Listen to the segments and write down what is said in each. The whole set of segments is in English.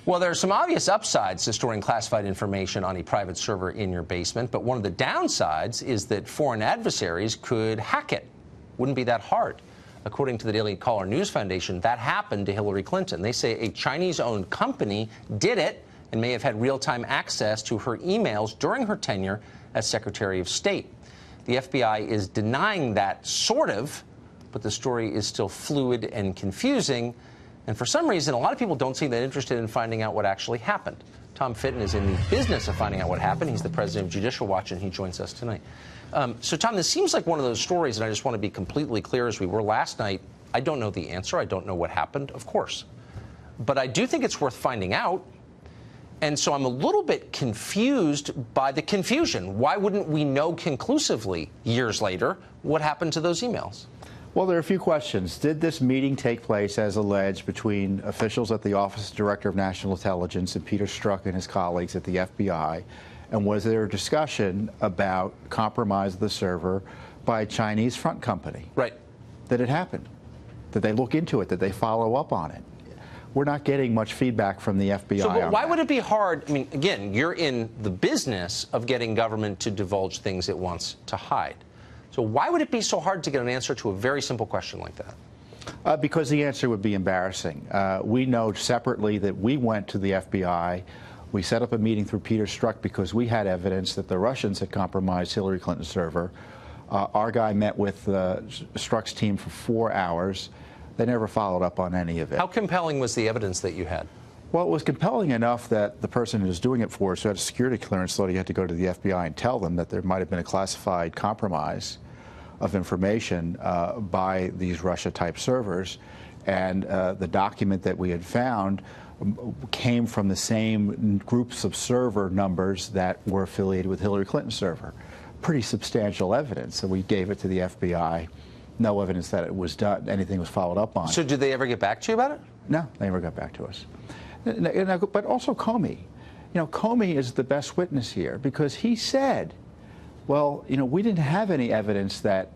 Well, there are some obvious upsides to storing classified information on a private server in your basement, but one of the downsides is that foreign adversaries could hack it. Wouldn't be that hard. According to the Daily Caller News Foundation, that happened to Hillary Clinton. They say a Chinese-owned company did it and may have had real-time access to her emails during her tenure as Secretary of State. The FBI is denying that, sort of, but the story is still fluid and confusing. And for some reason, a lot of people don't seem that interested in finding out what actually happened. Tom Fitton is in the business of finding out what happened. He's the president of Judicial Watch, and he joins us tonight. So, Tom, this seems like one of those stories, and I just want to be completely clear as we were last night. I don't know the answer. I don't know what happened, of course. But I do think it's worth finding out. And so I'm a little bit confused by the confusion. Why wouldn't we know conclusively years later what happened to those emails? Well, there are a few questions. Did this meeting take place, as alleged, between officials at the Office of Director of National Intelligence and Peter Strzok and his colleagues at the FBI? And was there a discussion about compromise of the server by a Chinese front company? Right. Did it happen? Did they look into it? Did they follow up on it? We're not getting much feedback from the FBI. So why would it be hard? I mean, again, you're in the business of getting government to divulge things it wants to hide. So why would it be so hard to get an answer to a very simple question like that? Because the answer would be embarrassing. We know separately that we went to the FBI. We set up a meeting through Peter Strzok because we had evidence that the Russians had compromised Hillary Clinton's server. Our guy met with Strzok's team for 4 hours. They never followed up on any of it. How compelling was the evidence that you had? Well, it was compelling enough that the person who was doing it for us, who had a security clearance, thought he had to go to the FBI and tell them that there might have been a classified compromise of information by these Russia-type servers. And the document that we had found came from the same groups of server numbers that were affiliated with Hillary Clinton's server. Pretty substantial evidence. So we gave it to the FBI. No evidence that it was done, anything was followed up on. So did they ever get back to you about it? No, they never got back to us. But also Comey. Comey is the best witness here because he said, well, we didn't have any evidence that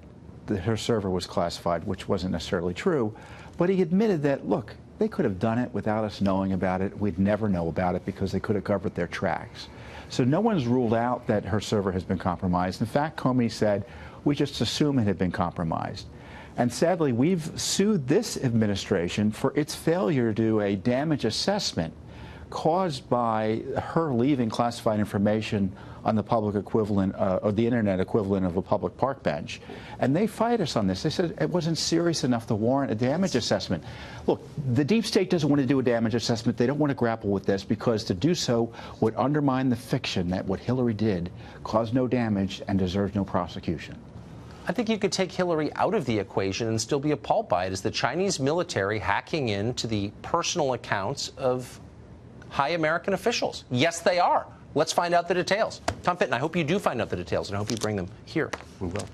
her server was classified, which wasn't necessarily true. But he admitted that, look, they could have done it without us knowing about it. We'd never know about it because they could have covered their tracks. So no one's ruled out that her server has been compromised. In fact, Comey said, we just assume it had been compromised. And sadly, we've sued this administration for its failure to do a damage assessment caused by her leaving classified information on the public equivalent, or the internet equivalent of a public park bench. And they fight us on this. They said it wasn't serious enough to warrant a damage assessment. Look, the deep state doesn't want to do a damage assessment. They don't want to grapple with this because to do so would undermine the fiction that what Hillary did caused no damage and deserves no prosecution. I think you could take Hillary out of the equation and still be appalled by it. Is the Chinese military hacking into the personal accounts of high American officials? Yes, they are. Let's find out the details. Tom Fitton, I hope you do find out the details, and I hope you bring them here. We will.